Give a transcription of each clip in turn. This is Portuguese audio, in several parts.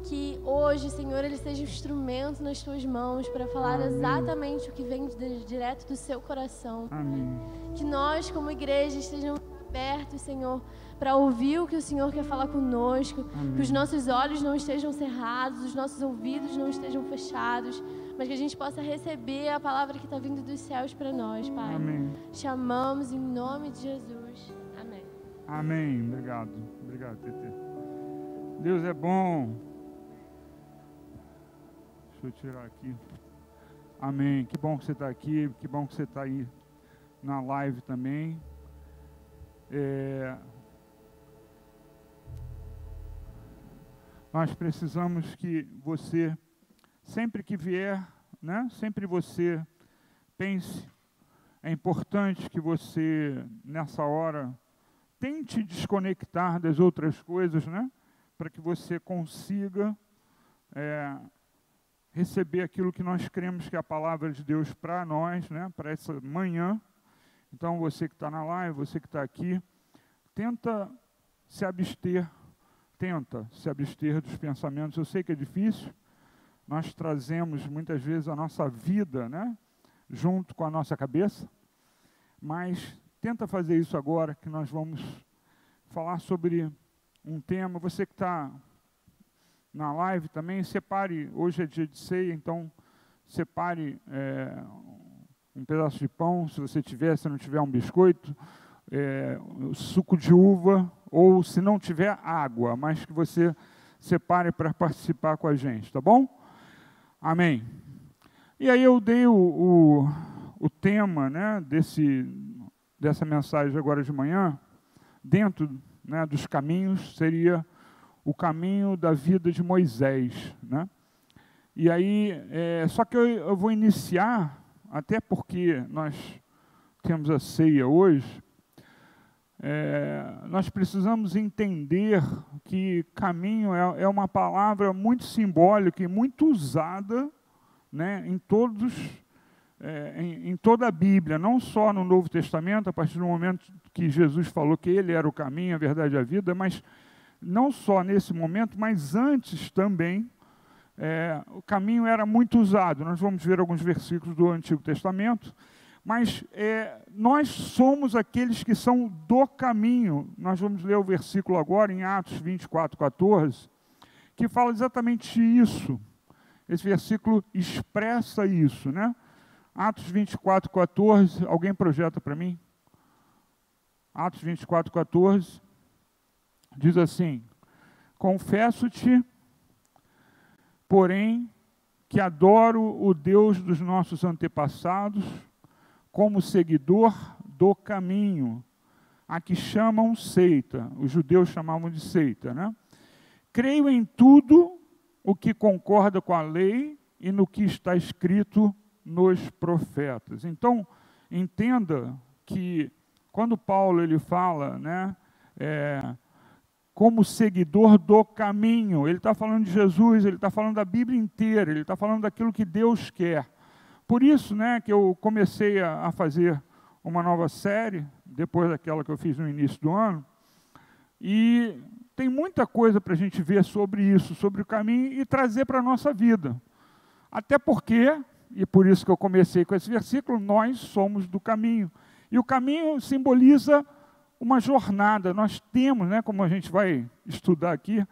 que hoje, Senhor, ele seja um instrumento nas Tuas mãos para falar exatamente o que vem direto do Seu coração. Amém. Que nós, como igreja, estejamos abertos, Senhor, para ouvir o que o Senhor quer falar conosco. Amém. Que os nossos olhos não estejam cerrados, os nossos ouvidos não estejam fechados, mas que a gente possa receber a palavra que está vindo dos céus para nós, Pai. Amém. Chamamos em nome de Jesus. Amém. Amém. Obrigado. Obrigado, Tetê. Deus é bom. Deixa eu tirar aqui. Amém. Que bom que você está aqui. Que bom que você está aí na live também. Nós precisamos que você, sempre que vier, né? Sempre você pense. É importante que você, nessa hora, tente desconectar das outras coisas, né? Para que você consiga receber aquilo que nós cremos que é a palavra de Deus para nós, né? Para essa manhã. Então, você que está na live, você que está aqui, tenta se abster dos pensamentos. Eu sei que é difícil, nós trazemos muitas vezes a nossa vida, né? Junto com a nossa cabeça, mas tenta fazer isso agora, que nós vamos falar sobre um tema. Você que está na live também, separe, hoje é dia de ceia, então separe um pedaço de pão, se você tiver, se não tiver um biscoito, suco de uva, ou se não tiver água, mas que você separe para participar com a gente, tá bom? Amém. E aí eu dei o tema, né, dessa mensagem agora de manhã, dentro, né, dos caminhos, seria o caminho da vida de Moisés, né? E aí, só que eu vou iniciar, até porque nós temos a ceia hoje, nós precisamos entender que caminho é uma palavra muito simbólica e muito usada, né, em toda a Bíblia, não só no Novo Testamento, a partir do momento que Jesus falou que Ele era o caminho, a verdade e a vida, mas não só nesse momento, mas antes também, o caminho era muito usado. Nós vamos ver alguns versículos do Antigo Testamento, mas nós somos aqueles que são do caminho. Nós vamos ler o versículo agora, em Atos 24:14, que fala exatamente isso. Esse versículo expressa isso, né? Atos 24:14, alguém projeta para mim? Atos 24:14, diz assim: confesso-te, porém, que adoro o Deus dos nossos antepassados, como seguidor do caminho, a que chamam seita, os judeus chamavam de seita, né? Creio em tudo o que concorda com a lei e no que está escrito nos profetas. Então, entenda que quando Paulo ele fala, né, como seguidor do caminho, ele está falando de Jesus, ele está falando da Bíblia inteira, ele está falando daquilo que Deus quer. Por isso, né, que eu comecei a fazer uma nova série, depois daquela que eu fiz no início do ano, e tem muita coisa para a gente ver sobre isso, sobre o caminho, e trazer para a nossa vida. Até porque, e por isso que eu comecei com esse versículo, nós somos do caminho. E o caminho simboliza uma jornada. Nós temos, né, como a gente vai estudar aqui,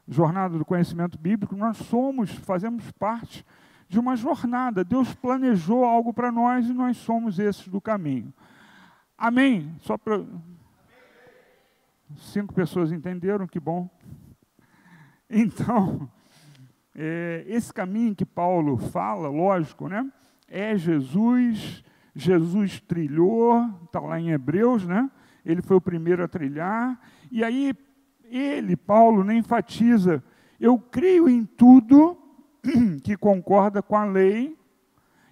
jornada do conhecimento bíblico, nós fazemos parte de uma jornada. Deus planejou algo para nós e nós somos esses do caminho. Amém? Só para 5 pessoas entenderam, que bom. Então, esse caminho que Paulo fala, lógico, né? É Jesus. Jesus trilhou, está lá em Hebreus, né? Ele foi o primeiro a trilhar. E aí, Paulo, né, enfatiza: eu creio em tudo que concorda com a lei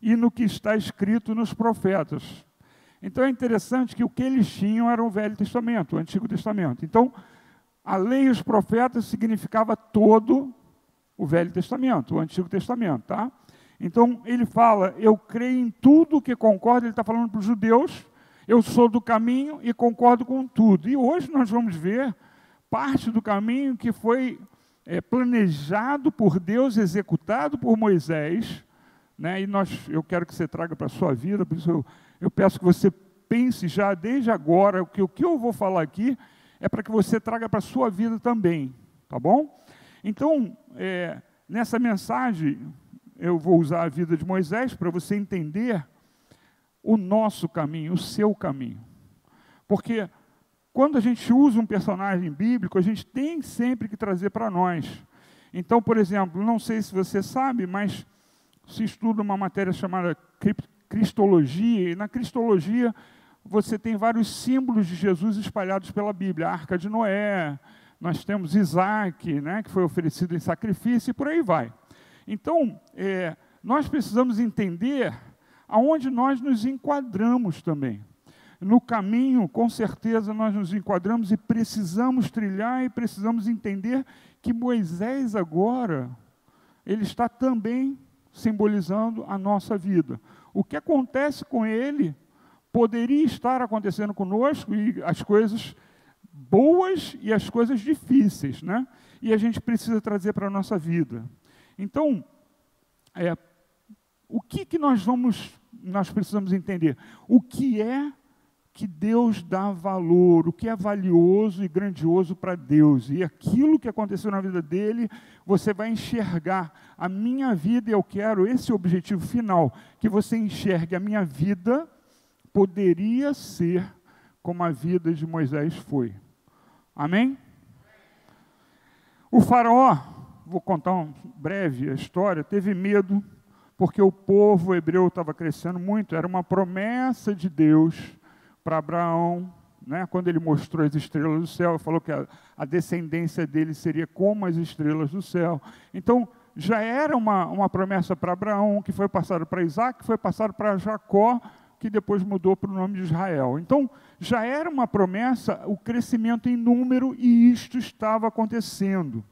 e no que está escrito nos profetas. Então é interessante que o que eles tinham era o Velho Testamento, o Antigo Testamento. Então, a lei e os profetas significava todo o Velho Testamento, o Antigo Testamento, tá? Então, ele fala, eu creio em tudo que concorda, ele está falando para os judeus, eu sou do caminho e concordo com tudo. E hoje nós vamos ver parte do caminho que foi planejado por Deus, executado por Moisés, né? E eu quero que você traga para a sua vida, por isso eu peço que você pense já desde agora, o que eu vou falar aqui é para que você traga para a sua vida também, tá bom? Então, nessa mensagem, eu vou usar a vida de Moisés para você entender o nosso caminho, o seu caminho. Porque quando a gente usa um personagem bíblico, a gente tem sempre que trazer para nós. Então, por exemplo, não sei se você sabe, mas se estuda uma matéria chamada Cristologia, e na Cristologia você tem vários símbolos de Jesus espalhados pela Bíblia. A Arca de Noé, nós temos Isaac, né, que foi oferecido em sacrifício, e por aí vai. Então, nós precisamos entender aonde nós nos enquadramos também. No caminho, com certeza, nós nos enquadramos e precisamos trilhar e precisamos entender que Moisés agora, ele está também simbolizando a nossa vida. O que acontece com ele poderia estar acontecendo conosco, e as coisas boas e as coisas difíceis, né? E a gente precisa trazer para a nossa vida. Então, o que nós precisamos entender? O que é que Deus dá valor, o que é valioso e grandioso para Deus. E aquilo que aconteceu na vida dele, você vai enxergar a minha vida, e eu quero esse objetivo final, que você enxergue a minha vida poderia ser como a vida de Moisés foi. Amém? O faraó, vou contar breve a história, teve medo, porque o povo hebreu estava crescendo muito, era uma promessa de Deus para Abraão, né, quando ele mostrou as estrelas do céu, falou que a descendência dele seria como as estrelas do céu. Então, já era uma promessa para Abraão, que foi passada para Isaac, que foi passada para Jacó, que depois mudou para o nome de Israel. Então, já era uma promessa, o crescimento em número, e isto estava acontecendo.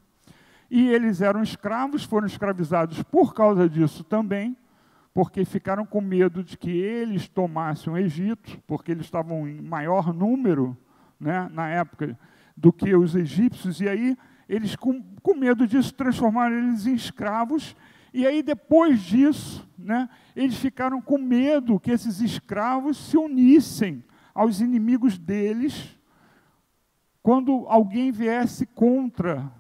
E eles eram escravos, foram escravizados por causa disso também, porque ficaram com medo de que eles tomassem o Egito, porque eles estavam em maior número, né, na época, do que os egípcios, e aí eles, com medo disso, transformaram eles em escravos, e aí depois disso, né, eles ficaram com medo que esses escravos se unissem aos inimigos deles, quando alguém viesse contra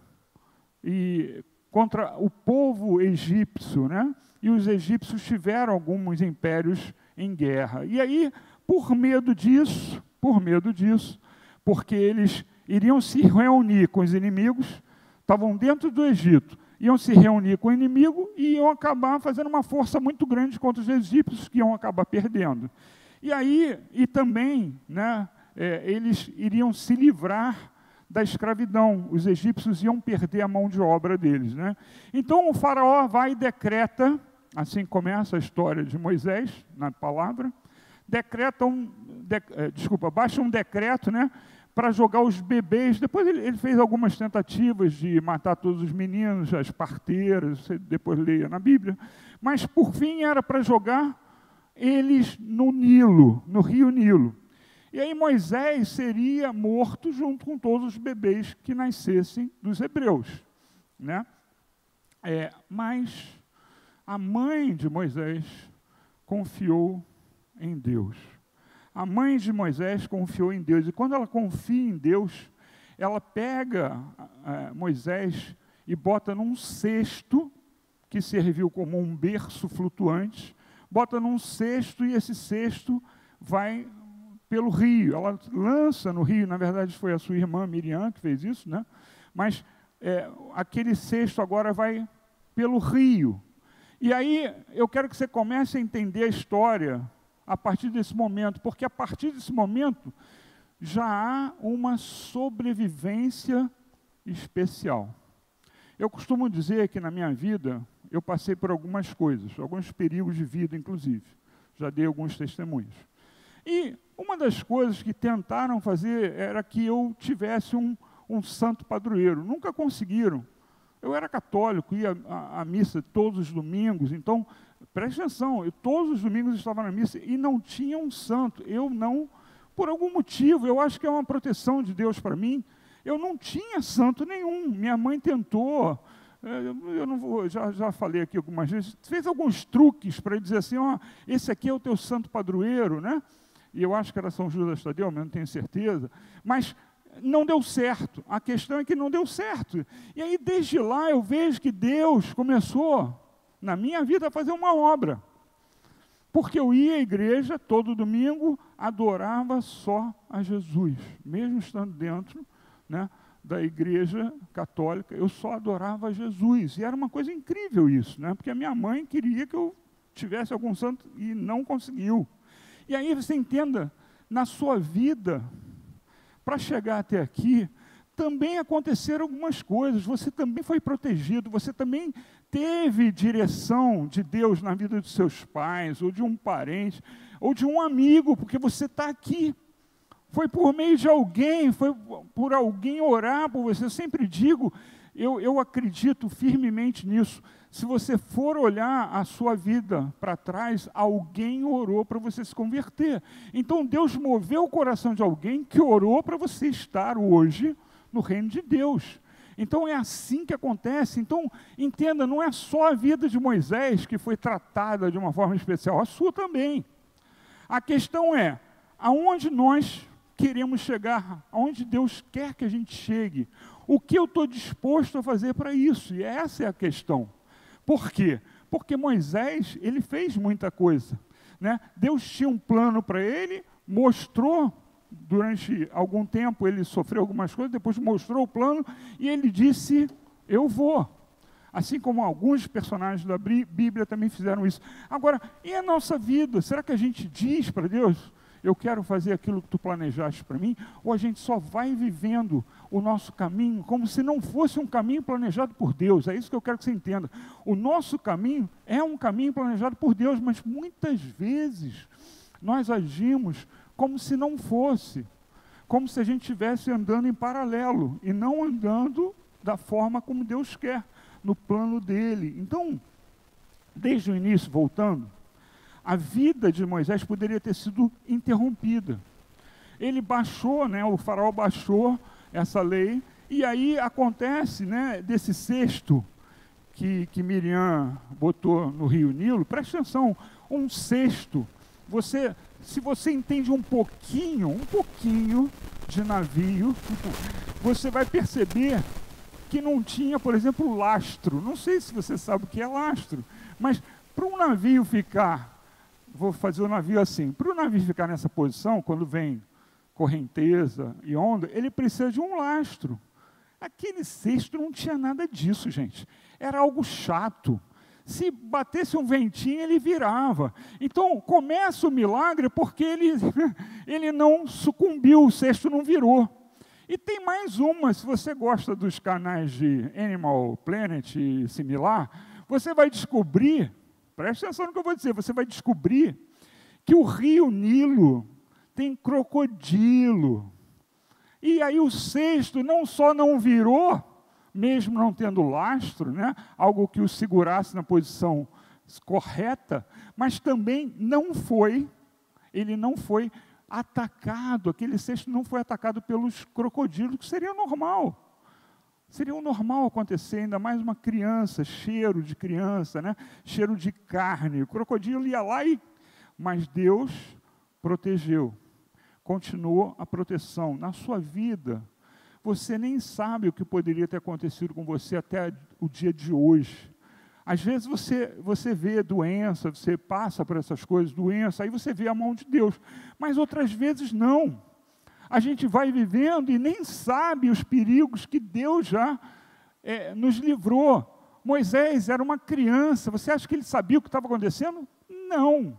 o povo egípcio, né? E os egípcios tiveram alguns impérios em guerra. E aí, por medo disso, porque eles iriam se reunir com os inimigos, estavam dentro do Egito, iam se reunir com o inimigo e iam acabar fazendo uma força muito grande contra os egípcios, que iam acabar perdendo. E aí, e também, né, eles iriam se livrar da escravidão, os egípcios iam perder a mão de obra deles, né? Então o faraó vai e decreta, assim começa a história de Moisés, na palavra, baixa um decreto, né, para jogar os bebês. Depois ele fez algumas tentativas de matar todos os meninos, as parteiras, você depois leia na Bíblia, mas por fim era para jogar eles no Nilo, no rio Nilo. E aí Moisés seria morto junto com todos os bebês que nascessem dos hebreus, né? Mas a mãe de Moisés confiou em Deus. A mãe de Moisés confiou em Deus. E quando ela confia em Deus, ela pega Moisés e bota num cesto, que serviu como um berço flutuante, bota num cesto, e esse cesto vai pelo rio. Ela lança no rio, na verdade foi a sua irmã Miriam que fez isso, né? Mas aquele cesto agora vai pelo rio. E aí eu quero que você comece a entender a história a partir desse momento, porque a partir desse momento já há uma sobrevivência especial. Eu costumo dizer que na minha vida eu passei por algumas coisas, alguns perigos de vida, inclusive. Já dei alguns testemunhos. E uma das coisas que tentaram fazer era que eu tivesse um santo padroeiro. Nunca conseguiram. Eu era católico, ia à missa todos os domingos, então, preste atenção, todos os domingos eu estava na missa e não tinha um santo. Eu não, por algum motivo, eu acho que é uma proteção de Deus para mim, eu não tinha santo nenhum. Minha mãe tentou, eu não vou, já falei aqui algumas vezes, fez alguns truques para dizer assim, ó, esse aqui é o teu santo padroeiro, né? E eu acho que era São Judas Tadeu, mas não tenho certeza. Mas não deu certo. A questão é que não deu certo. E aí, desde lá, eu vejo que Deus começou, na minha vida, a fazer uma obra. Porque eu ia à igreja todo domingo, adorava só a Jesus. Mesmo estando dentro, né, da igreja católica, eu só adorava a Jesus. E era uma coisa incrível isso, né? Porque a minha mãe queria que eu tivesse algum santo e não conseguiu. E aí você entenda, na sua vida, para chegar até aqui, também aconteceram algumas coisas, você também foi protegido, você também teve direção de Deus na vida dos seus pais, ou de um parente, ou de um amigo, porque você está aqui. Foi por meio de alguém, foi por alguém orar por você. Eu sempre digo, eu acredito firmemente nisso. Se você for olhar a sua vida para trás, alguém orou para você se converter. Então Deus moveu o coração de alguém que orou para você estar hoje no reino de Deus. Então é assim que acontece. Então entenda, não é só a vida de Moisés que foi tratada de uma forma especial, a sua também. A questão é, aonde nós queremos chegar, aonde Deus quer que a gente chegue, o que eu estou disposto a fazer para isso? E essa é a questão. Por quê? Porque Moisés, ele fez muita coisa, né? Deus tinha um plano para ele, mostrou, durante algum tempo ele sofreu algumas coisas, depois mostrou o plano, e ele disse, eu vou. Assim como alguns personagens da Bíblia também fizeram isso. Agora, e a nossa vida? Será que a gente diz para Deus, eu quero fazer aquilo que tu planejaste para mim, ou a gente só vai vivendo o nosso caminho como se não fosse um caminho planejado por Deus? É isso que eu quero que você entenda. O nosso caminho é um caminho planejado por Deus, mas muitas vezes nós agimos como se não fosse, como se a gente estivesse andando em paralelo e não andando da forma como Deus quer, no plano dele. Então, desde o início, voltando, a vida de Moisés poderia ter sido interrompida. Ele baixou, né, o faraó baixou essa lei, e aí acontece, né, desse cesto que Miriam botou no rio Nilo. Presta atenção, um cesto, se você entende um pouquinho de navio, você vai perceber que não tinha, por exemplo, lastro. Não sei se você sabe o que é lastro, mas para um navio ficar, vou fazer o navio assim, para o navio ficar nessa posição, quando vem correnteza e onda, ele precisa de um lastro. Aquele cesto não tinha nada disso, gente. Era algo chato. Se batesse um ventinho, ele virava. Então, começa o milagre porque ele não sucumbiu, o cesto não virou. E tem mais uma, se você gosta dos canais de Animal Planet e similar, você vai descobrir, preste atenção no que eu vou dizer, você vai descobrir que o rio Nilo tem crocodilo. E aí o cesto não só não virou, mesmo não tendo lastro, né, algo que o segurasse na posição correta, mas também ele não foi atacado, aquele cesto não foi atacado pelos crocodilos, que seria normal. Seria o normal acontecer, ainda mais uma criança, cheiro de criança, né, cheiro de carne. O crocodilo ia lá mas Deus protegeu. Continuou a proteção. Na sua vida, você nem sabe o que poderia ter acontecido com você até o dia de hoje. Às vezes você vê doença, você passa por essas coisas, doença, aí você vê a mão de Deus. Mas outras vezes não. A gente vai vivendo e nem sabe os perigos que Deus já nos livrou. Moisés era uma criança, você acha que ele sabia o que estava acontecendo? Não.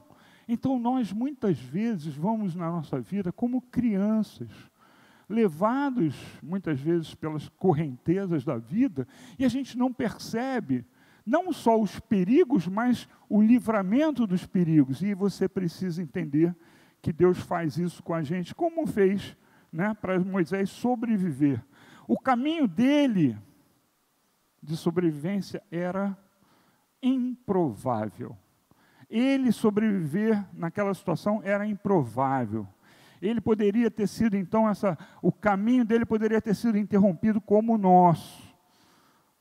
Então nós muitas vezes vamos na nossa vida como crianças, levados muitas vezes pelas correntezas da vida, e a gente não percebe não só os perigos, mas o livramento dos perigos. E você precisa entender que Deus faz isso com a gente, como fez, né, para Moisés sobreviver. O caminho dele de sobrevivência era improvável. Ele sobreviver naquela situação era improvável. Ele poderia ter sido, então, o caminho dele poderia ter sido interrompido como o nosso.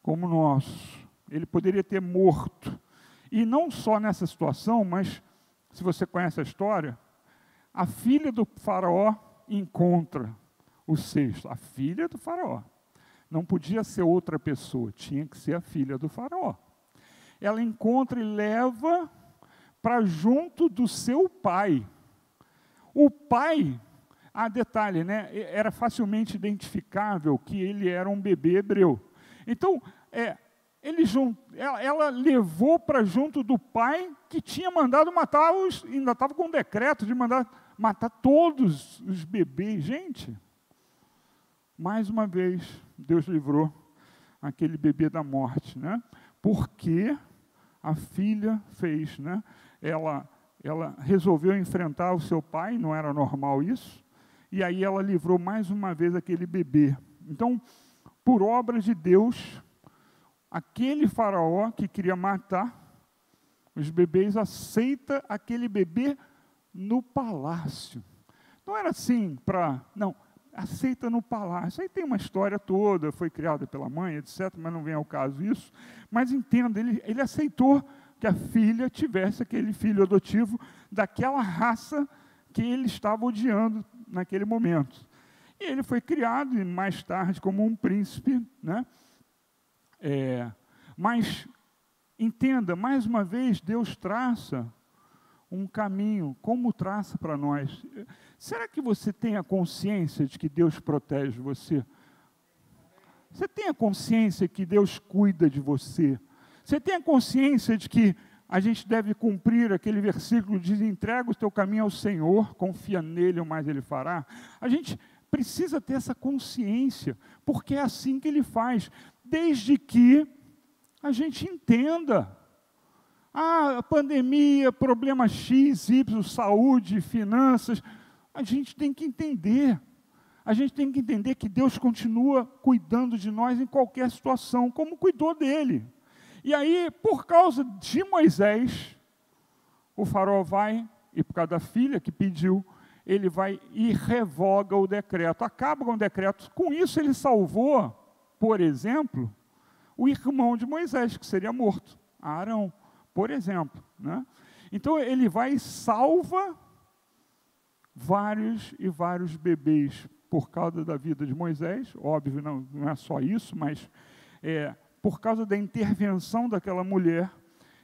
Como o nosso. Ele poderia ter morto. E não só nessa situação, mas, se você conhece a história, a filha do faraó encontra o cesto. A filha do faraó. Não podia ser outra pessoa, tinha que ser a filha do faraó. Ela encontra e leva para junto do seu pai. O pai, detalhe, né, era facilmente identificável que ele era um bebê hebreu. Então, ela levou para junto do pai que tinha mandado matar ainda estava com um decreto de mandar matar todos os bebês. Gente, mais uma vez, Deus livrou aquele bebê da morte, né? Porque a filha fez, né? Ela resolveu enfrentar o seu pai, não era normal isso, e aí ela livrou mais uma vez aquele bebê. Então, por obra de Deus, aquele faraó que queria matar os bebês, aceita aquele bebê no palácio. Não era assim não, aceita no palácio. Aí tem uma história toda, foi criada pela mãe, etc., mas não vem ao caso isso. Mas entenda, ele aceitou que a filha tivesse aquele filho adotivo daquela raça que ele estava odiando naquele momento. E ele foi criado, e mais tarde, como um príncipe, né? Mas, entenda, mais uma vez, Deus traça um caminho, como traça para nós. Será que você tem a consciência de que Deus protege você? Você tem a consciência que Deus cuida de você? Você tem a consciência de que a gente deve cumprir aquele versículo que diz: entrega o teu caminho ao Senhor, confia nele, o mais ele fará? A gente precisa ter essa consciência, porque é assim que ele faz, desde que a gente entenda. A pandemia, problema X, Y, saúde, finanças, a gente tem que entender. A gente tem que entender que Deus continua cuidando de nós em qualquer situação, como cuidou dele. E aí, por causa de Moisés, o faraó vai, e por causa da filha que pediu, ele vai e revoga o decreto, acaba com o decreto. Com isso ele salvou, por exemplo, o irmão de Moisés, que seria morto, Arão, por exemplo, né? Então ele vai e salva vários e vários bebês por causa da vida de Moisés. Óbvio, não é só isso, mas por causa da intervenção daquela mulher,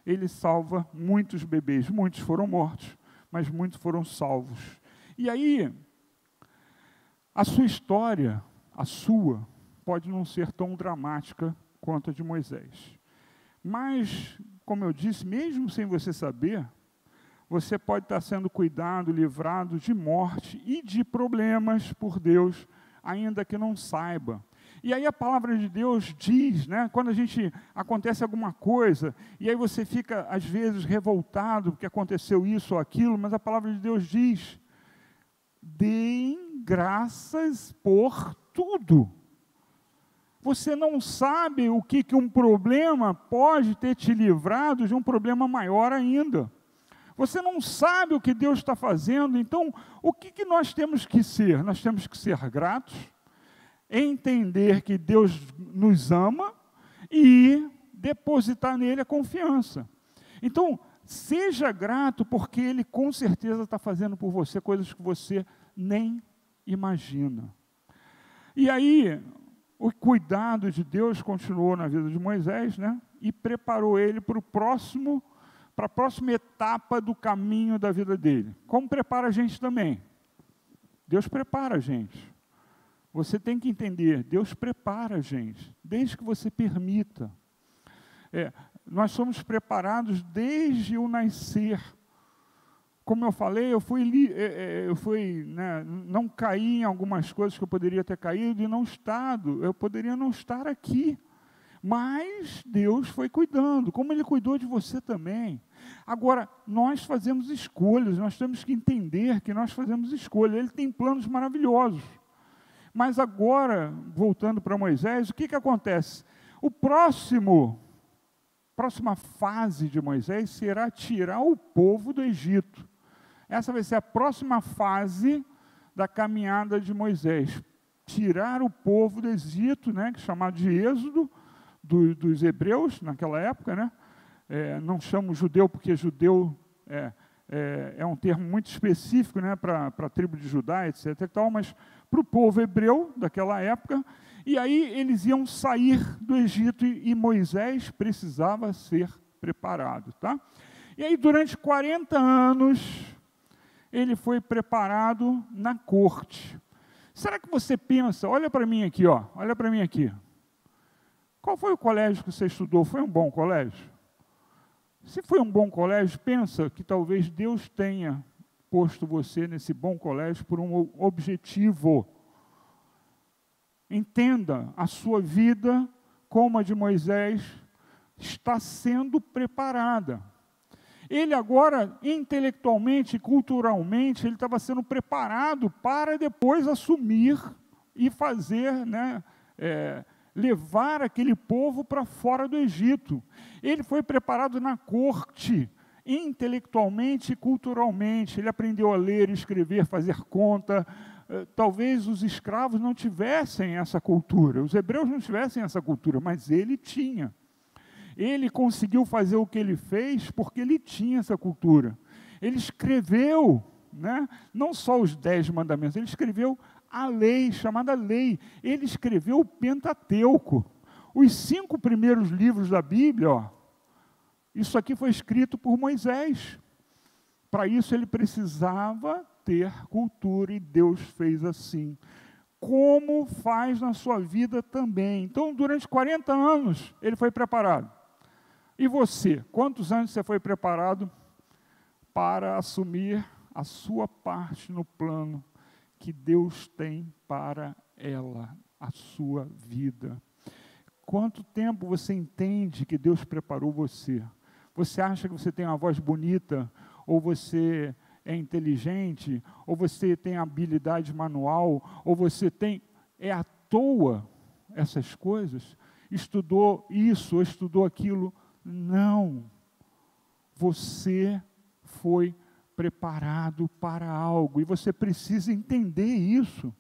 ele salva muitos bebês. Muitos foram mortos, mas muitos foram salvos. E aí, a sua história, pode não ser tão dramática quanto a de Moisés. Mas, como eu disse, mesmo sem você saber, você pode estar sendo cuidado, livrado de morte e de problemas por Deus, ainda que não saiba. E aí a palavra de Deus diz, né, quando acontece alguma coisa, e aí você fica, às vezes, revoltado porque aconteceu isso ou aquilo, mas a palavra de Deus diz: deem graças por tudo. Você não sabe o que um problema pode ter te livrado de um problema maior ainda. Você não sabe o que Deus está fazendo. Então, o que nós temos que ser? Nós temos que ser gratos, entender que Deus nos ama e depositar nele a confiança. Então, seja grato, porque Ele com certeza está fazendo por você coisas que você nem imagina. E aí, o cuidado de Deus continuou na vida de Moisés, né? E preparou ele para a próxima etapa do caminho da vida dele. Como prepara a gente também? Deus prepara a gente. Você tem que entender, Deus prepara a gente, desde que você permita. Nós somos preparados desde o nascer. Como eu falei, eu não caí em algumas coisas que eu poderia ter caído e eu poderia não estar aqui. Mas Deus foi cuidando, como Ele cuidou de você também. Agora, nós fazemos escolhas, nós temos que entender que nós fazemos escolhas. Ele tem planos maravilhosos. Mas agora, voltando para Moisés, o que acontece? Próxima fase de Moisés será tirar o povo do Egito. Essa vai ser a próxima fase da caminhada de Moisés. Tirar o povo do Egito, né, que é chamado de Êxodo, dos hebreus naquela época, né? Não chamo judeu porque judeu é um termo muito específico, né, para a tribo de Judá, etc. e tal, mas para o povo hebreu daquela época. E aí eles iam sair do Egito e Moisés precisava ser preparado. Tá? E aí durante 40 anos ele foi preparado na corte. Será que você pensa, olha para mim aqui, ó, olha para mim aqui. Qual foi o colégio que você estudou? Foi um bom colégio? Se foi um bom colégio, pensa que talvez Deus tenha posto você nesse bom colégio por um objetivo. Entenda, a sua vida, como a de Moisés, está sendo preparada. Ele agora, intelectualmente, culturalmente, ele estava sendo preparado para depois assumir e fazer, né, levar aquele povo para fora do Egito. Ele foi preparado na corte, intelectualmente e culturalmente. Ele aprendeu a ler, escrever, fazer conta. Talvez os escravos não tivessem essa cultura, os hebreus não tivessem essa cultura, mas ele tinha. Ele conseguiu fazer o que ele fez porque ele tinha essa cultura. Ele escreveu, né, não só os 10 mandamentos, ele escreveu a lei, chamada lei. Ele escreveu o Pentateuco. Os 5 primeiros livros da Bíblia, ó, isso aqui foi escrito por Moisés. Para isso ele precisava ter cultura e Deus fez assim. Como faz na sua vida também. Então, durante 40 anos, ele foi preparado. E você, quantos anos você foi preparado para assumir a sua parte no plano que Deus tem para ela, a sua vida? Quanto tempo você entende que Deus preparou você? Você acha que você tem uma voz bonita, ou você é inteligente, ou você tem habilidade manual, ou você tem... É à toa essas coisas? Estudou isso, ou estudou aquilo? Não. Você foi preparado para algo, e você precisa entender isso.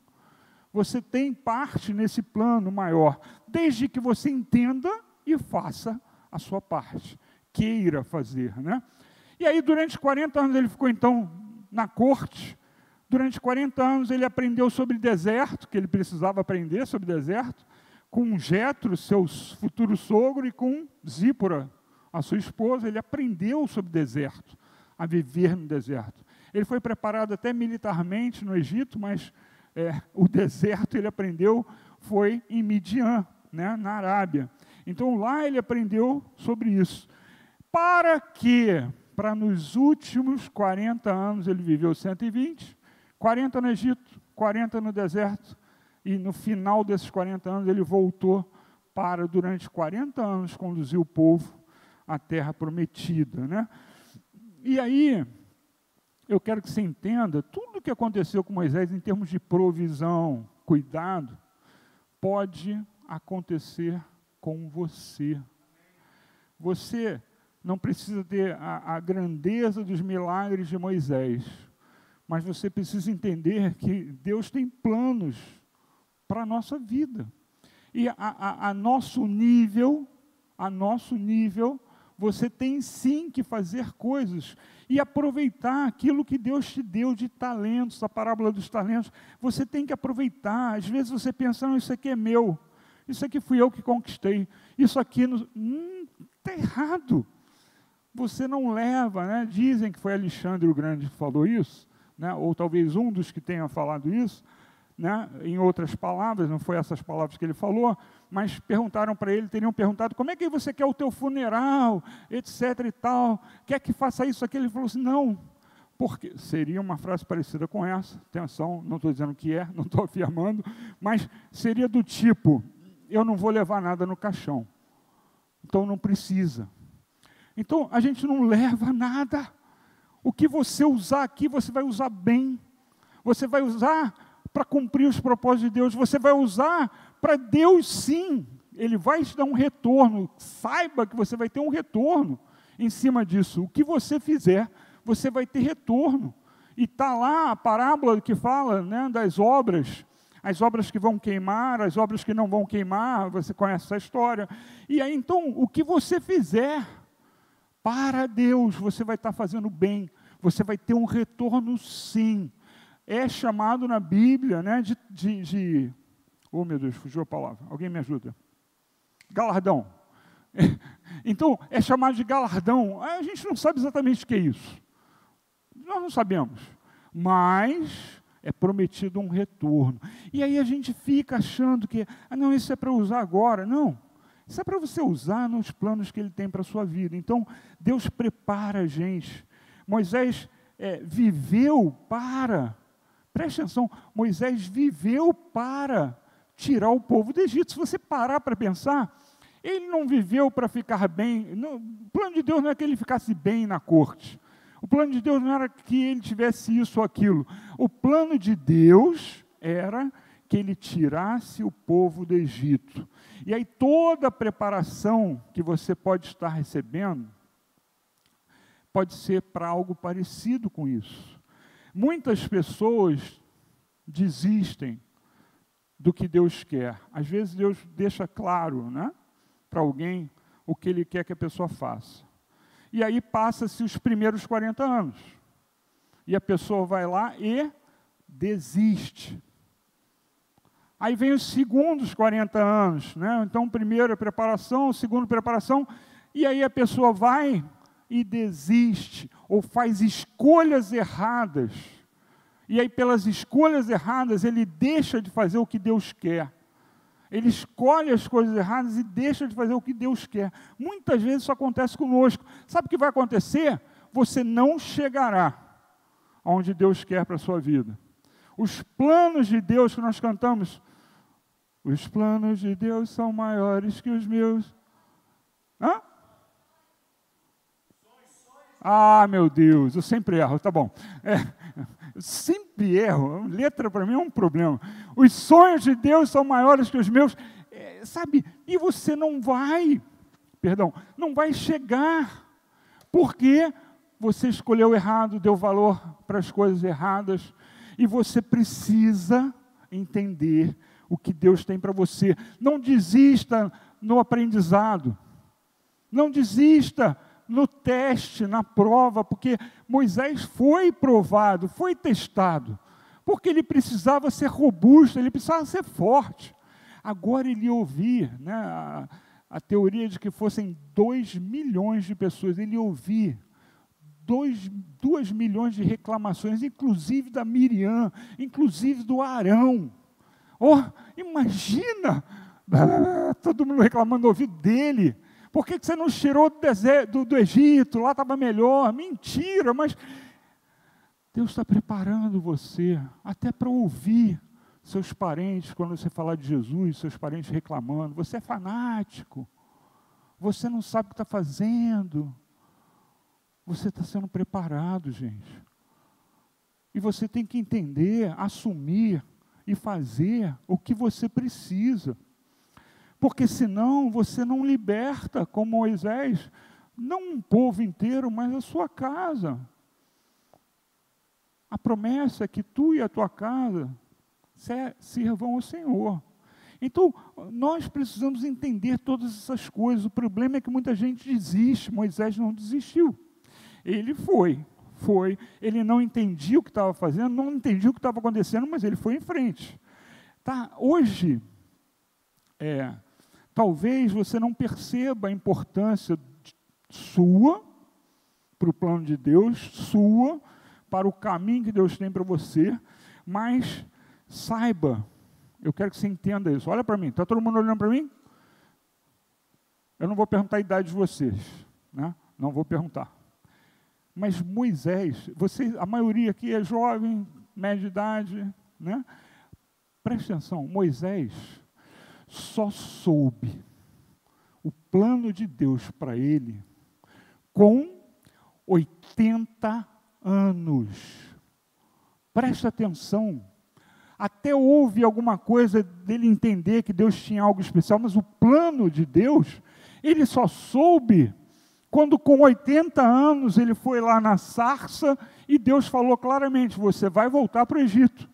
Você tem parte nesse plano maior, desde que você entenda e faça a sua parte. Queira fazer, né? E aí, durante 40 anos, ele ficou, então, na corte. Durante 40 anos, ele aprendeu sobre deserto, que ele precisava aprender sobre deserto, com Jetro, seu futuro sogro, e com Zípora, a sua esposa. Ele aprendeu sobre deserto, a viver no deserto. Ele foi preparado até militarmente no Egito, mas o deserto ele aprendeu foi em Midian, né, na Arábia. Então, lá ele aprendeu sobre isso. Para quê? Para nos últimos 40 anos, ele viveu 120, 40 no Egito, 40 no deserto, e no final desses 40 anos ele voltou para, durante 40 anos, conduzir o povo à terra prometida, né? E aí, eu quero que você entenda, tudo o que aconteceu com Moisés em termos de provisão, cuidado, pode acontecer com você. Você não precisa ter a grandeza dos milagres de Moisés, mas você precisa entender que Deus tem planos para a nossa vida. E a nosso nível, você tem sim que fazer coisas e aproveitar aquilo que Deus te deu de talentos, a parábola dos talentos. Você tem que aproveitar. Às vezes você pensa, não, isso aqui é meu, isso aqui fui eu que conquistei, isso aqui está errado. Você não leva, né? Dizem que foi Alexandre o Grande que falou isso, né? Ou talvez um dos que tenha falado isso, né? Em outras palavras, não foi essas palavras que ele falou, mas perguntaram para ele, teriam perguntado, como é que você quer o teu funeral, etc. e tal, quer que faça isso, aquilo? Ele falou assim, não, porque seria uma frase parecida com essa, atenção, não estou dizendo que é, não estou afirmando, mas seria do tipo, eu não vou levar nada no caixão, então não precisa. Então, a gente não leva nada. O que você usar aqui, você vai usar bem. Você vai usar para cumprir os propósitos de Deus. Você vai usar para Deus, sim. Ele vai te dar um retorno. Saiba que você vai ter um retorno em cima disso. O que você fizer, você vai ter retorno. E está lá a parábola que fala, né, das obras, as obras que vão queimar, as obras que não vão queimar, você conhece essa história. E aí, então, o que você fizer para Deus, você vai estar fazendo bem, você vai ter um retorno sim. É chamado na Bíblia, né, oh meu Deus, fugiu a palavra, alguém me ajuda? Galardão. Então, é chamado de galardão. A gente não sabe exatamente o que é isso. Nós não sabemos, mas é prometido um retorno. E aí a gente fica achando que, não, isso é para usar agora. Não, isso é para você usar nos planos que Ele tem para a sua vida. Então, Deus prepara a gente. Moisés viveu para, preste atenção, Moisés viveu para tirar o povo do Egito. Se você parar para pensar, ele não viveu para ficar bem. Não, o plano de Deus não é que ele ficasse bem na corte. O plano de Deus não era que ele tivesse isso ou aquilo. O plano de Deus era que ele tirasse o povo do Egito. E aí toda a preparação que você pode estar recebendo pode ser para algo parecido com isso. Muitas pessoas desistem do que Deus quer. Às vezes Deus deixa claro, né, para alguém o que Ele quer que a pessoa faça. E aí passa-se os primeiros 40 anos. E a pessoa vai lá e desiste. Aí vem os segundos 40 anos, né? Então, primeiro preparação, segundo preparação, e aí a pessoa vai e desiste, ou faz escolhas erradas. E aí, pelas escolhas erradas, ele deixa de fazer o que Deus quer. Ele escolhe as coisas erradas e deixa de fazer o que Deus quer. Muitas vezes isso acontece conosco. Sabe o que vai acontecer? Você não chegará aonde Deus quer para a sua vida. Os planos de Deus que nós cantamos, os planos de Deus são maiores que os meus. Hã? Ah, meu Deus, eu sempre erro, tá bom. Eu sempre erro, letra para mim é um problema. Os sonhos de Deus são maiores que os meus, sabe? E você não vai chegar, porque você escolheu errado, deu valor para as coisas erradas, e você precisa entender o que Deus tem para você. Não desista no aprendizado, não desista no teste, na prova, porque Moisés foi provado, foi testado, porque ele precisava ser robusto, ele precisava ser forte. Agora ele ouvir, né, a teoria de que fossem 2 milhões de pessoas, ele ouvir 2 milhões de reclamações, inclusive da Miriam, inclusive do Arão. Oh, imagina, todo mundo reclamando no ouvido dele. Por que você não tirou do Egito? Lá estava melhor. Mentira, mas Deus está preparando você até para ouvir seus parentes, quando você falar de Jesus, seus parentes reclamando. Você é fanático. Você não sabe o que está fazendo. Você está sendo preparado, gente. E você tem que entender, assumir e fazer o que você precisa. Porque senão você não liberta, como Moisés, não um povo inteiro, mas a sua casa. A promessa é que tu e a tua casa sirvam ao Senhor. Então, nós precisamos entender todas essas coisas. O problema é que muita gente desiste. Moisés não desistiu. Ele foi. Ele não entendia o que estava fazendo, não entendia o que estava acontecendo, mas ele foi em frente. Tá? Hoje, talvez você não perceba a importância sua para o plano de Deus, sua para o caminho que Deus tem para você, mas saiba, eu quero que você entenda isso. Olha para mim, está todo mundo olhando para mim? Eu não vou perguntar a idade de vocês, né? Não vou perguntar. Mas Moisés, a maioria aqui é jovem, média de idade, né? Preste atenção, Moisés só soube o plano de Deus para ele com 80 anos. Preste atenção. Até houve alguma coisa dele entender que Deus tinha algo especial, mas o plano de Deus, ele só soube quando com 80 anos ele foi lá na sarça e Deus falou claramente, você vai voltar para o Egito.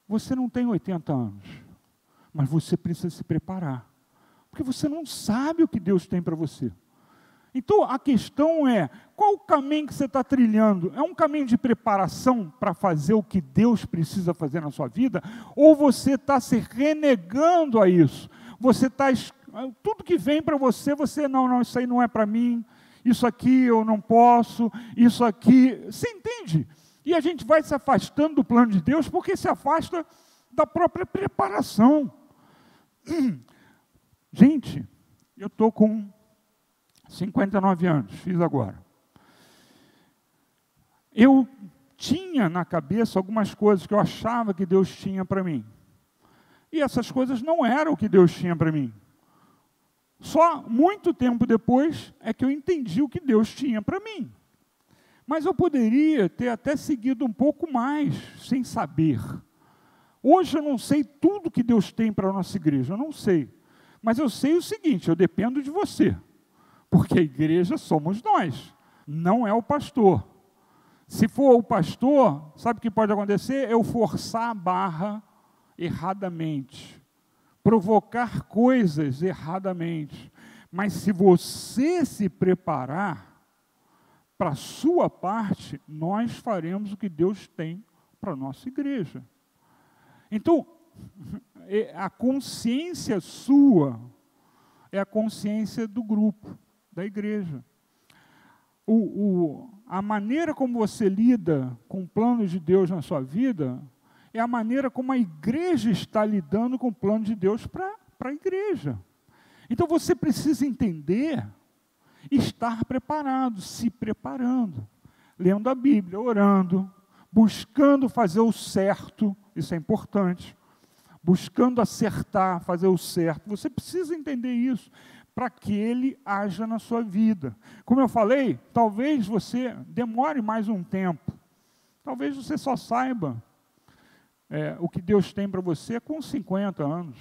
Você não tem 80 anos, mas você precisa se preparar, porque você não sabe o que Deus tem para você. Então, a questão é, qual o caminho que você está trilhando? É um caminho de preparação para fazer o que Deus precisa fazer na sua vida? Ou você está se renegando a isso? Você está, tudo que vem para você, não, isso aí não é para mim, isso aqui eu não posso, isso aqui, você entende? E a gente vai se afastando do plano de Deus, porque se afasta da própria preparação. Gente, eu estou com 59 anos, fiz agora. Eu tinha na cabeça algumas coisas que eu achava que Deus tinha para mim. E essas coisas não eram o que Deus tinha para mim. Só muito tempo depois é que eu entendi o que Deus tinha para mim. Mas eu poderia ter até seguido um pouco mais, sem saber. Hoje eu não sei tudo que Deus tem para a nossa igreja, eu não sei. Mas eu sei o seguinte, eu dependo de você. Porque a igreja somos nós, não é o pastor. Se for o pastor, sabe o que pode acontecer? Eu forçar a barra erradamente, provocar coisas erradamente. Mas se você se preparar para a sua parte, nós faremos o que Deus tem para a nossa igreja. Então, a consciência sua é a consciência do grupo, da igreja. A maneira como você lida com o plano de Deus na sua vida é a maneira como a igreja está lidando com o plano de Deus para a igreja. Então você precisa entender e estar preparado, se preparando, lendo a Bíblia, orando, buscando fazer o certo, isso é importante, buscando acertar, fazer o certo. Você precisa entender isso, para que Ele haja na sua vida. Como eu falei, talvez você demore mais um tempo. Talvez você só saiba o que Deus tem para você com 50 anos.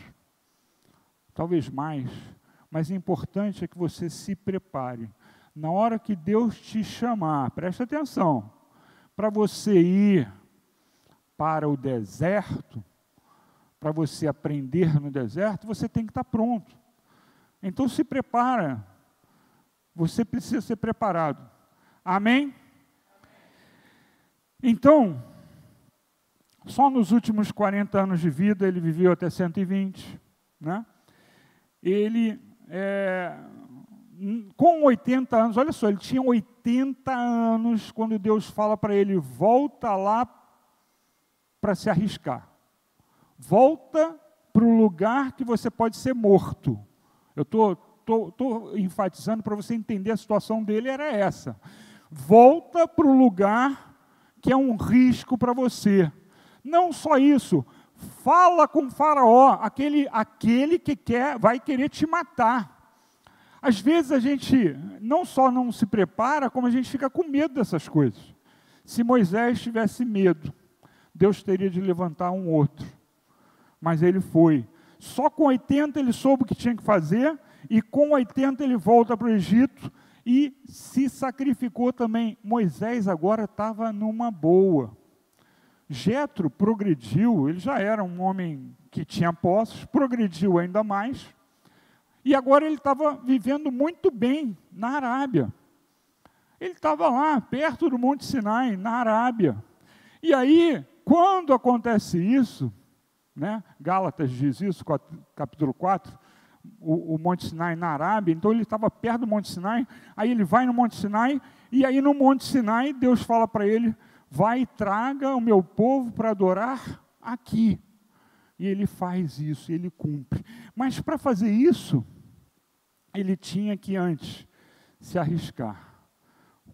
Talvez mais. Mas o importante é que você se prepare. Na hora que Deus te chamar, preste atenção, para você ir para o deserto, para você aprender no deserto, você tem que estar pronto. Então se prepara, você precisa ser preparado. Amém? Então, só nos últimos 40 anos de vida, ele viveu até 120, né? Ele, com 80 anos, olha só, ele tinha 80 anos, quando Deus fala para ele, volta lá para se arriscar. Volta para o lugar que você pode ser morto. Eu estou enfatizando para você entender a situação dele, era essa. Volta para o lugar que é um risco para você. Não só isso, fala com o faraó, aquele que vai querer te matar. Às vezes a gente não só não se prepara, como a gente fica com medo dessas coisas. Se Moisés tivesse medo, Deus teria de levantar um outro. Mas ele foi. Só com 80 ele soube o que tinha que fazer, e com 80 ele volta para o Egito e se sacrificou também. Moisés agora estava numa boa. Jetro progrediu, ele já era um homem que tinha posses, progrediu ainda mais, e agora ele estava vivendo muito bem na Arábia. Ele estava lá, perto do Monte Sinai, na Arábia. E aí, quando acontece isso, né, Gálatas diz isso, capítulo 4, o Monte Sinai na Arábia, então ele estava perto do Monte Sinai, aí ele vai no Monte Sinai, e aí no Monte Sinai Deus fala para ele, vai e traga o meu povo para adorar aqui. E ele faz isso, ele cumpre. Mas para fazer isso, ele tinha que antes se arriscar.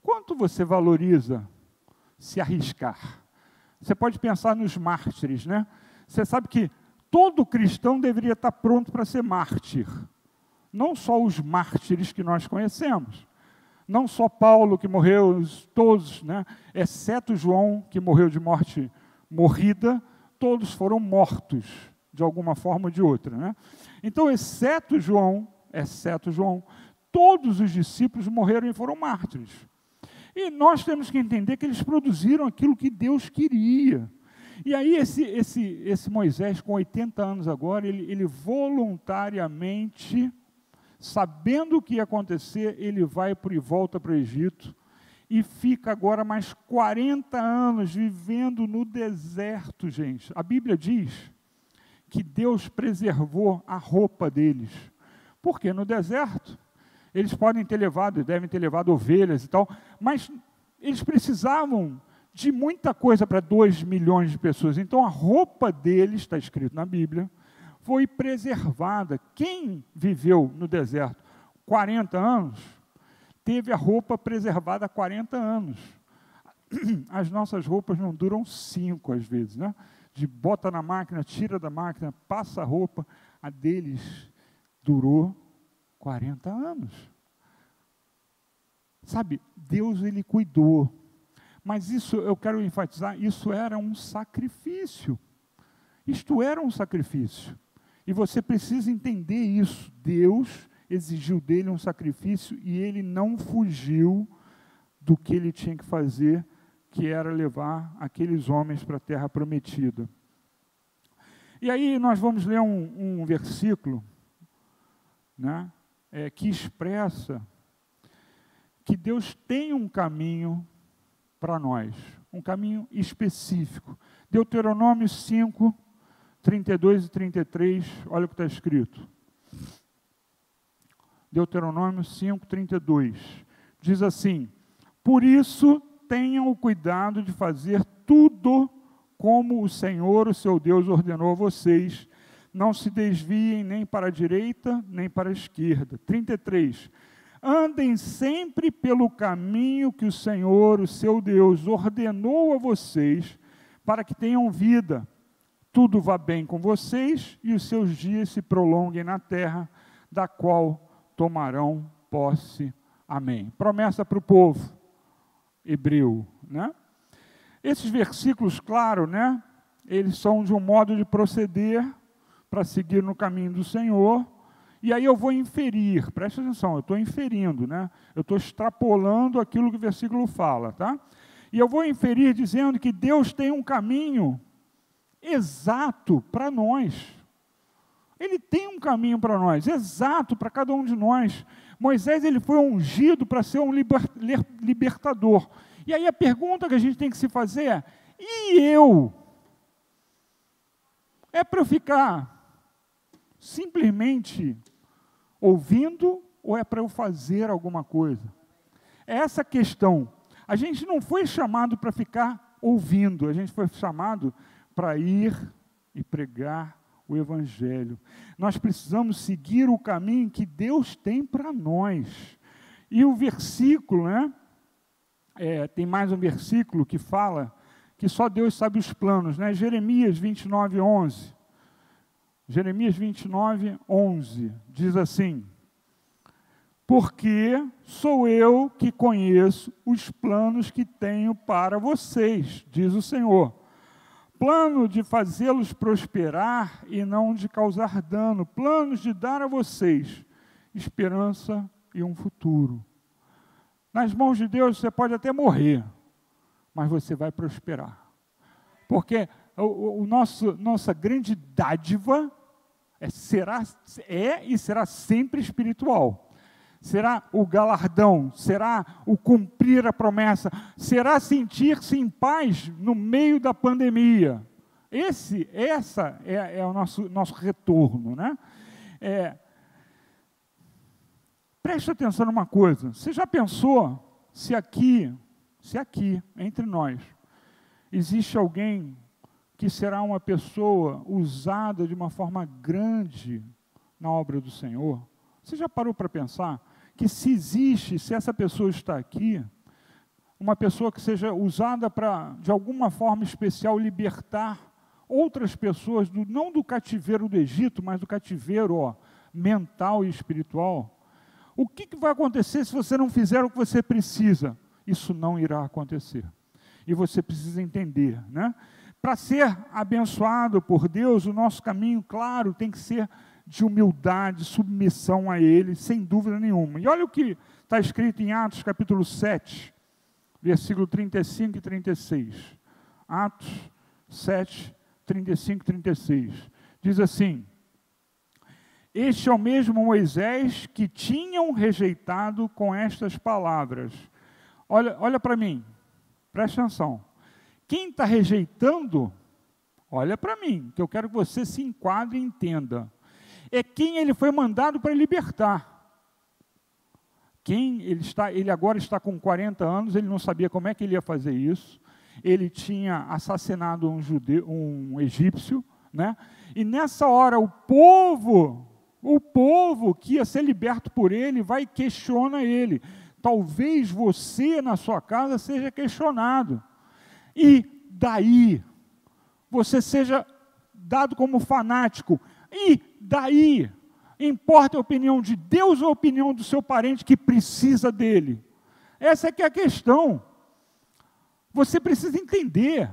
Quanto você valoriza se arriscar? Você pode pensar nos mártires, né? Você sabe que todo cristão deveria estar pronto para ser mártir. Não só os mártires que nós conhecemos. Não só Paulo que morreu, todos, né? Exceto João, que morreu de morte morrida, todos foram mortos, de alguma forma ou de outra, né? Então, exceto João, todos os discípulos morreram e foram mártires. E nós temos que entender que eles produziram aquilo que Deus queria. E aí esse Moisés, com 80 anos agora, ele voluntariamente, sabendo o que ia acontecer, ele vai e volta para o Egito, e fica agora mais 40 anos vivendo no deserto, gente. A Bíblia diz que Deus preservou a roupa deles. Porque no deserto, eles podem ter levado, devem ter levado ovelhas e tal, mas eles precisavam de muita coisa para 2 milhões de pessoas. Então a roupa deles, está escrito na Bíblia, foi preservada. Quem viveu no deserto 40 anos, teve a roupa preservada há 40 anos. As nossas roupas não duram 5 às vezes, né? De bota na máquina, tira da máquina, passa a roupa. A deles durou 40 anos. Sabe, Deus, ele cuidou. Mas isso, eu quero enfatizar, isso era um sacrifício. Isto era um sacrifício. E você precisa entender isso. Deus exigiu dele um sacrifício e ele não fugiu do que ele tinha que fazer, que era levar aqueles homens para a terra prometida. E aí nós vamos ler um versículo, né, que expressa que Deus tem um caminho para nós, um caminho específico. Deuteronômio 5, 32 e 33, olha o que está escrito. Deuteronômio 5, 32, diz assim: por isso tenham o cuidado de fazer tudo como o Senhor, o seu Deus, ordenou a vocês. Não se desviem nem para a direita, nem para a esquerda. 33. Andem sempre pelo caminho que o Senhor, o seu Deus, ordenou a vocês, para que tenham vida. Tudo vá bem com vocês e os seus dias se prolonguem na terra, da qual tomarão posse. Amém. Promessa para o povo hebreu, né? Esses versículos, claro, né? Eles são de um modo de proceder para seguir no caminho do Senhor. E aí eu vou inferir, presta atenção, eu estou inferindo, né? Eu estou extrapolando aquilo que o versículo fala, tá? E eu vou inferir dizendo que Deus tem um caminho exato para nós. Ele tem um caminho para nós, exato para cada um de nós. Moisés, ele foi ungido para ser um libertador. E aí a pergunta que a gente tem que se fazer é: e eu? É para eu ficar simplesmente ouvindo ou é para eu fazer alguma coisa? É essa a questão. A gente não foi chamado para ficar ouvindo, a gente foi chamado para ir e pregar o Evangelho. Nós precisamos seguir o caminho que Deus tem para nós. E o versículo, né? Tem mais um versículo que fala que só Deus sabe os planos, né? Jeremias 29, 11. Jeremias 29, 11, diz assim: porque sou eu que conheço os planos que tenho para vocês, diz o Senhor. Plano de fazê-los prosperar e não de causar dano. Planos de dar a vocês esperança e um futuro. Nas mãos de Deus você pode até morrer, mas você vai prosperar. Porque nossa grande dádiva será e será sempre espiritual. Será o galardão, será o cumprir a promessa, será sentir-se em paz no meio da pandemia. Essa é o nosso retorno, né? Preste atenção numa coisa. Você já pensou se aqui, entre nós, existe alguém que será uma pessoa usada de uma forma grande na obra do Senhor? Você já parou para pensar que se essa pessoa está aqui, uma pessoa que seja usada para, de alguma forma especial, libertar outras pessoas, não do cativeiro do Egito, mas do cativeiro mental e espiritual? O que vai acontecer se você não fizer o que você precisa? Isso não irá acontecer. E você precisa entender, né? Para ser abençoado por Deus, o nosso caminho, claro, tem que ser de humildade, submissão a Ele, sem dúvida nenhuma. E olha o que está escrito em Atos capítulo 7, versículo 35 e 36. Atos 7, 35 e 36. Diz assim: este é o mesmo Moisés que tinham rejeitado com estas palavras. Olha para mim, presta atenção. Quem está rejeitando, olha para mim, que eu quero que você se enquadre e entenda. É quem ele foi mandado para libertar. Ele agora está com 40 anos, ele não sabia como é que ele ia fazer isso. Ele tinha assassinado um egípcio, né? E nessa hora o povo que ia ser liberto por ele, vai e questiona ele. Talvez você, na sua casa, seja questionado. E daí, você seja dado como fanático. E daí, importa a opinião de Deus ou a opinião do seu parente que precisa dele? Essa é que é a questão. Você precisa entender.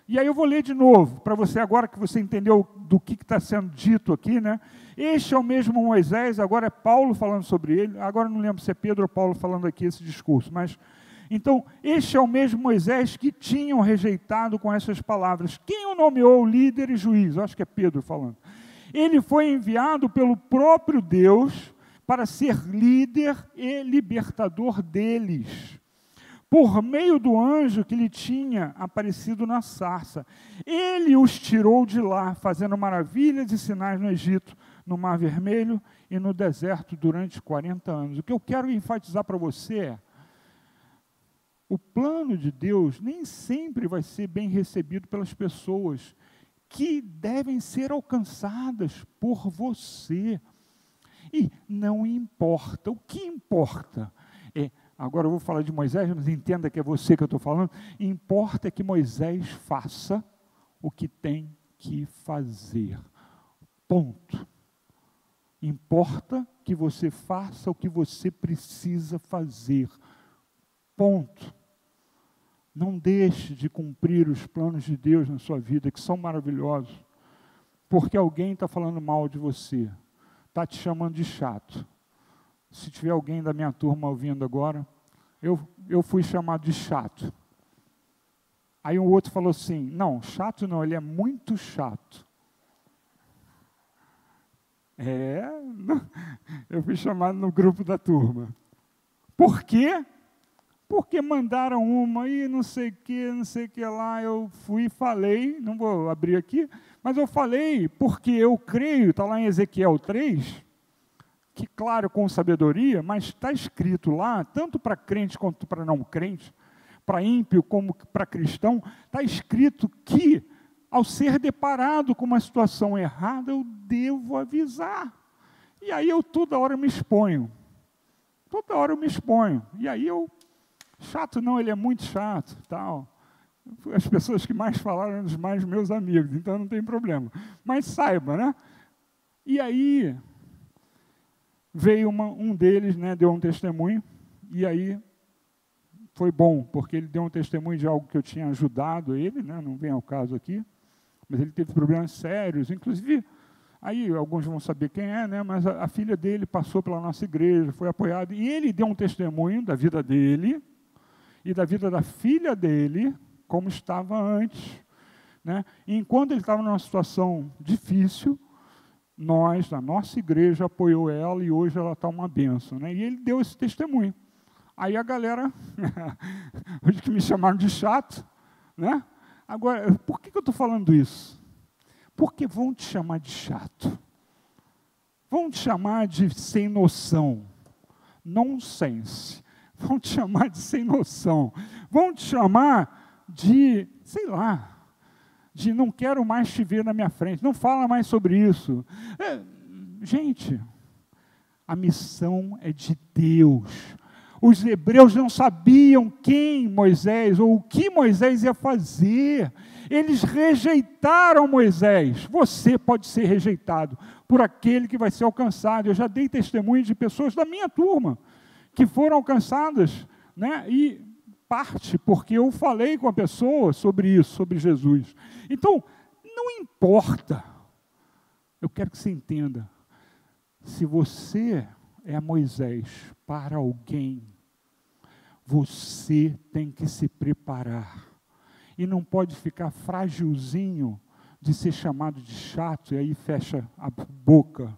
E aí eu vou ler de novo, para você agora que você entendeu do que está sendo dito aqui, né? Este é o mesmo Moisés, agora é Paulo falando sobre ele, agora não lembro se é Pedro ou Paulo falando aqui esse discurso, mas, então, este é o mesmo Moisés que tinham rejeitado com essas palavras. Quem o nomeou líder e juiz? Eu acho que é Pedro falando. Ele foi enviado pelo próprio Deus para ser líder e libertador deles, por meio do anjo que lhe tinha aparecido na sarça. Ele os tirou de lá, fazendo maravilhas e sinais no Egito, no Mar Vermelho e no deserto durante 40 anos. O que eu quero enfatizar para você é, o plano de Deus nem sempre vai ser bem recebido pelas pessoas que devem ser alcançadas por você. E não importa, o que importa é, agora eu vou falar de Moisés, mas entenda que é você que eu estou falando, importa que Moisés faça o que tem que fazer. Ponto. Importa que você faça o que você precisa fazer. Ponto. Não deixe de cumprir os planos de Deus na sua vida, que são maravilhosos, porque alguém está falando mal de você, está te chamando de chato. Se tiver alguém da minha turma ouvindo agora, eu fui chamado de chato. Aí um outro falou assim, não, chato não, ele é muito chato. Eu fui chamado no grupo da turma. Por quê? Porque mandaram uma e não sei o que lá, eu fui e falei, não vou abrir aqui, mas eu falei, porque eu creio, está lá em Ezequiel 3, que claro, com sabedoria, mas está escrito lá, tanto para crente quanto para não crente, para ímpio como para cristão, está escrito que, ao ser deparado com uma situação errada, eu devo avisar. E aí eu toda hora me exponho. E aí chato não, ele é muito chato, tal. As pessoas que mais falaram eram os mais meus amigos, então não tem problema. Mas saiba, né? E aí veio um deles, né, deu um testemunho, e aí foi bom, porque ele deu um testemunho de algo que eu tinha ajudado ele, né, não vem ao caso aqui, mas ele teve problemas sérios, inclusive, aí alguns vão saber quem é, né, mas a filha dele passou pela nossa igreja, foi apoiada, e ele deu um testemunho da vida dele e da vida da filha dele, como estava antes, né, e enquanto ele estava numa situação difícil, nós, a nossa igreja, apoiou ela e hoje ela está uma bênção, né? E ele deu esse testemunho. Aí a galera, hoje que me chamaram de chato, né? Agora, por que eu estou falando isso? Porque vão te chamar de chato. Vão te chamar de sem noção. Nonsense. Vão te chamar de sem noção. Vão te chamar de, sei lá, de não quero mais te ver na minha frente, não fala mais sobre isso. Gente, a missão é de Deus. Os hebreus não sabiam quem Moisés, ou o que Moisés ia fazer. Eles rejeitaram Moisés. Você pode ser rejeitado por aquele que vai ser alcançado. Eu já dei testemunho de pessoas da minha turma que foram alcançadas, né, e parte, porque eu falei com a pessoa sobre isso, sobre Jesus. Então, não importa, eu quero que você entenda, Se você é Moisés para alguém, você tem que se preparar. E não pode ficar frágilzinho de ser chamado de chato, e aí fecha a boca.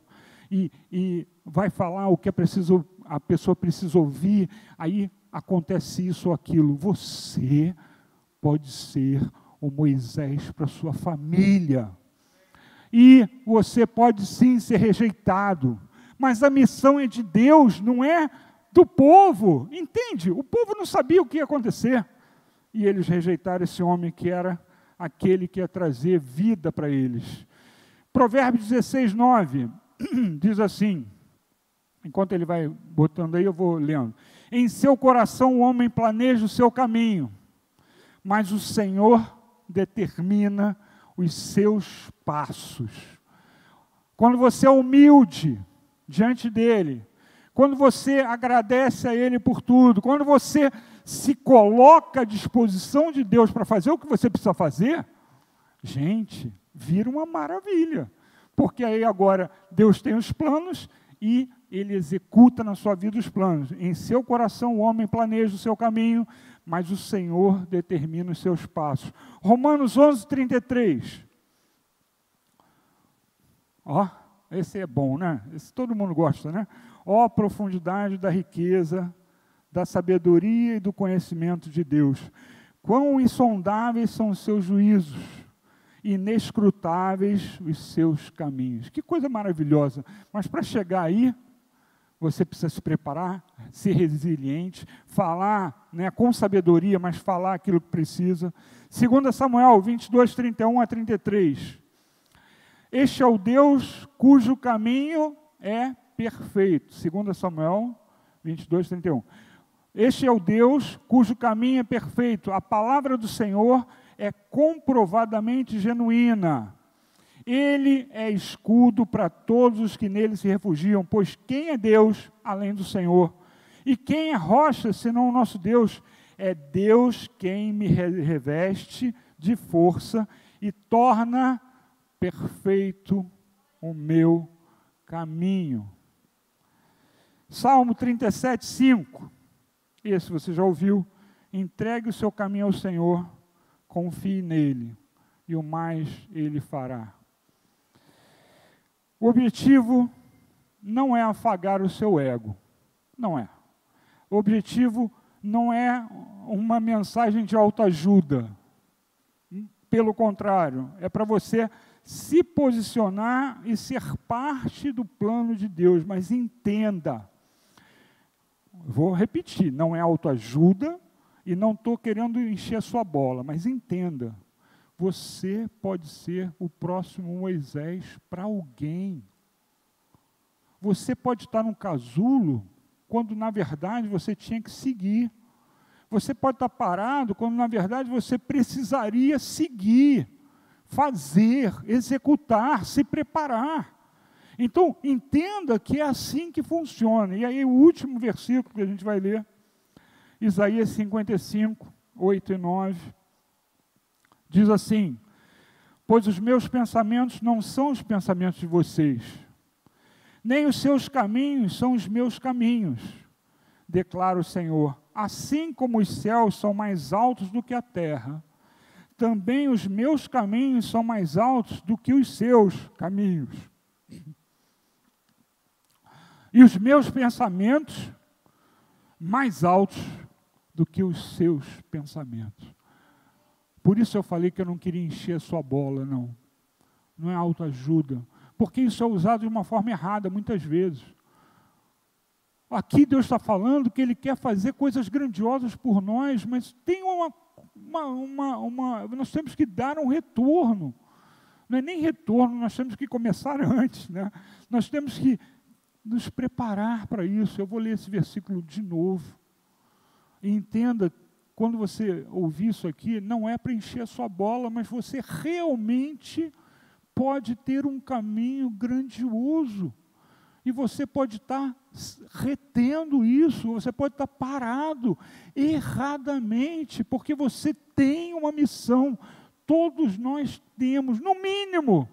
E vai falar o que a pessoa precisa ouvir, aí acontece isso ou aquilo. Você pode ser o Moisés para sua família. E você pode sim ser rejeitado, mas a missão é de Deus, não é do povo, entende? O povo não sabia o que ia acontecer, e eles rejeitaram esse homem que era aquele que ia trazer vida para eles. Provérbios 16, 9, diz assim, enquanto ele vai botando aí, eu vou lendo. Em seu coração o homem planeja o seu caminho, mas o Senhor determina os seus passos. Quando você é humilde diante dele, quando você agradece a ele por tudo, quando você se coloca à disposição de Deus para fazer o que você precisa fazer, gente, vira uma maravilha. Porque aí agora Deus tem os planos e ele executa na sua vida os planos. Em seu coração o homem planeja o seu caminho, mas o Senhor determina os seus passos. Romanos 11, 33. Ó, esse é bom, né? Esse todo mundo gosta, né? Ó, profundidade da riqueza, da sabedoria e do conhecimento de Deus. Quão insondáveis são os seus juízos, inescrutáveis os seus caminhos. Que coisa maravilhosa. Mas para chegar aí, você precisa se preparar, ser resiliente, falar, né, com sabedoria, mas falar aquilo que precisa. 2 Samuel 22, 31 a 33. Este é o Deus cujo caminho é perfeito. 2 Samuel 22, 31. Este é o Deus cujo caminho é perfeito. A palavra do Senhor é comprovadamente genuína. Ele é escudo para todos os que nele se refugiam, pois quem é Deus além do Senhor? E quem é rocha senão o nosso Deus? É Deus quem me reveste de força e torna perfeito o meu caminho. Salmo 37, 5. Esse você já ouviu. Entregue o seu caminho ao Senhor, confie nele, e o mais ele fará. O objetivo não é afagar o seu ego. Não é. O objetivo não é uma mensagem de autoajuda. Pelo contrário, é para você se posicionar e ser parte do plano de Deus. Mas entenda, vou repetir, não é autoajuda e não estou querendo encher a sua bola, mas entenda, você pode ser o próximo Moisés para alguém. Você pode estar num casulo, quando na verdade você tinha que seguir. Você pode estar parado, quando na verdade você precisaria seguir, fazer, executar, se preparar. Então, entenda que é assim que funciona. E aí o último versículo que a gente vai ler, Isaías 55, 8 e 9, diz assim: pois os meus pensamentos não são os pensamentos de vocês, nem os seus caminhos são os meus caminhos, declara o Senhor. Assim como os céus são mais altos do que a terra, também os meus caminhos são mais altos do que os seus caminhos. E os meus pensamentos mais altos do que os seus pensamentos. Por isso eu falei que eu não queria encher a sua bola, não. Não é autoajuda. Porque isso é usado de uma forma errada, muitas vezes. Aqui Deus está falando que Ele quer fazer coisas grandiosas por nós, mas tem nós temos que dar um retorno. Não é nem retorno, nós temos que começar antes, né? Nós temos que nos preparar para isso. Eu vou ler esse versículo de novo. E entenda, quando você ouvir isso aqui, não é para encher a sua bola, mas você realmente pode ter um caminho grandioso. E você pode estar retendo isso, você pode estar parado erradamente, porque você tem uma missão. Todos nós temos, no mínimo,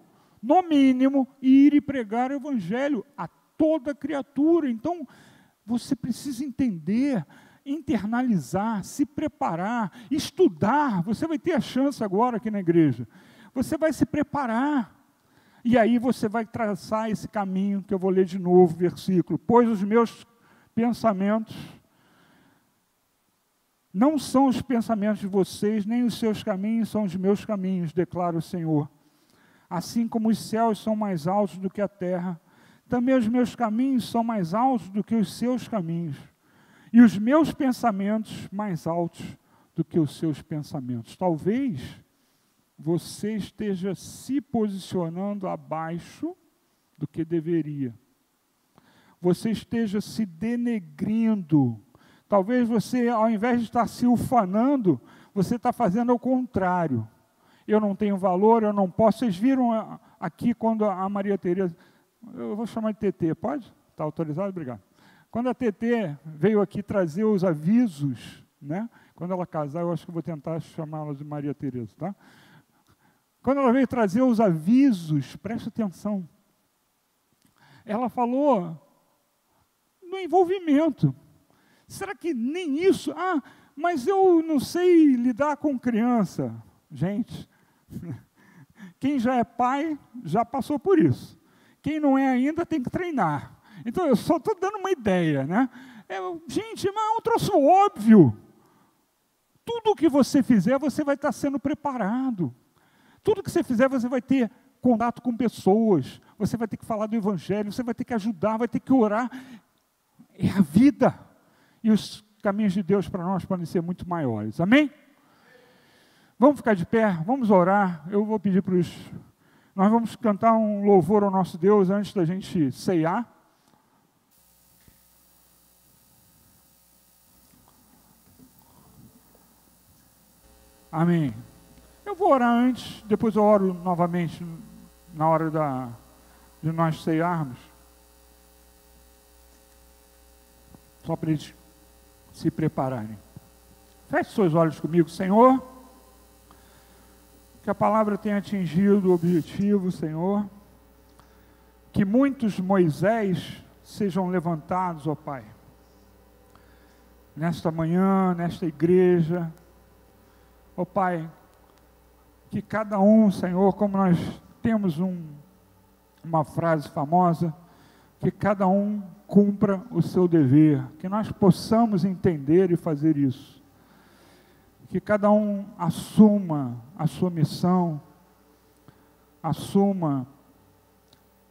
ir e pregar o Evangelho a toda criatura. Então, você precisa entender, internalizar, se preparar, estudar. Você vai ter a chance agora aqui na igreja. Você vai se preparar. E aí você vai traçar esse caminho, que eu vou ler de novo o versículo. Pois os meus pensamentos não são os pensamentos de vocês, nem os seus caminhos são os meus caminhos, declara o Senhor. Assim como os céus são mais altos do que a terra, também os meus caminhos são mais altos do que os seus caminhos, e os meus pensamentos mais altos do que os seus pensamentos. Talvez você esteja se posicionando abaixo do que deveria. Você esteja se denegrindo. Talvez você, ao invés de estar se ufanando, você está fazendo ao contrário. Eu não tenho valor, eu não posso. Vocês viram aqui quando a Maria Tereza, eu vou chamar de TT, pode? Está autorizado? Obrigado. Quando a TT veio aqui trazer os avisos, né? Quando ela casar, eu acho que eu vou tentar chamá-la de Maria Tereza, tá? Quando ela veio trazer os avisos, preste atenção, ela falou no envolvimento. Será que nem isso? Ah, mas eu não sei lidar com criança. Gente, quem já é pai já passou por isso. Quem não é ainda tem que treinar. Então, eu só estou dando uma ideia, né? Gente, mas é um troço óbvio. Tudo que você fizer, você vai estar sendo preparado. Tudo que você fizer, você vai ter contato com pessoas, você vai ter que falar do Evangelho, você vai ter que ajudar, vai ter que orar. É a vida. E os caminhos de Deus para nós podem ser muito maiores. Amém? Vamos ficar de pé, vamos orar. Eu vou pedir para os... Nós vamos cantar um louvor ao nosso Deus antes da gente ceiar. Amém. Eu vou orar antes, depois eu oro novamente na hora de nós ceiarmos. Só para eles se prepararem. Feche seus olhos comigo, Senhor. Que a palavra tenha atingido o objetivo, Senhor. Que muitos Moisés sejam levantados, ó Pai. Nesta manhã, nesta igreja. Ó Pai, que cada um, Senhor, como nós temos uma frase famosa, que cada um cumpra o seu dever, que nós possamos entender e fazer isso, que cada um assuma a sua missão, assuma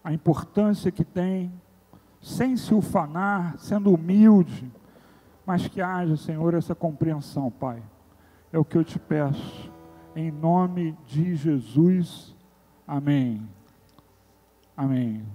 a importância que tem, sem se ufanar, sendo humilde, mas que haja, Senhor, essa compreensão, Pai. É o que eu te peço. Em nome de Jesus, amém. Amém.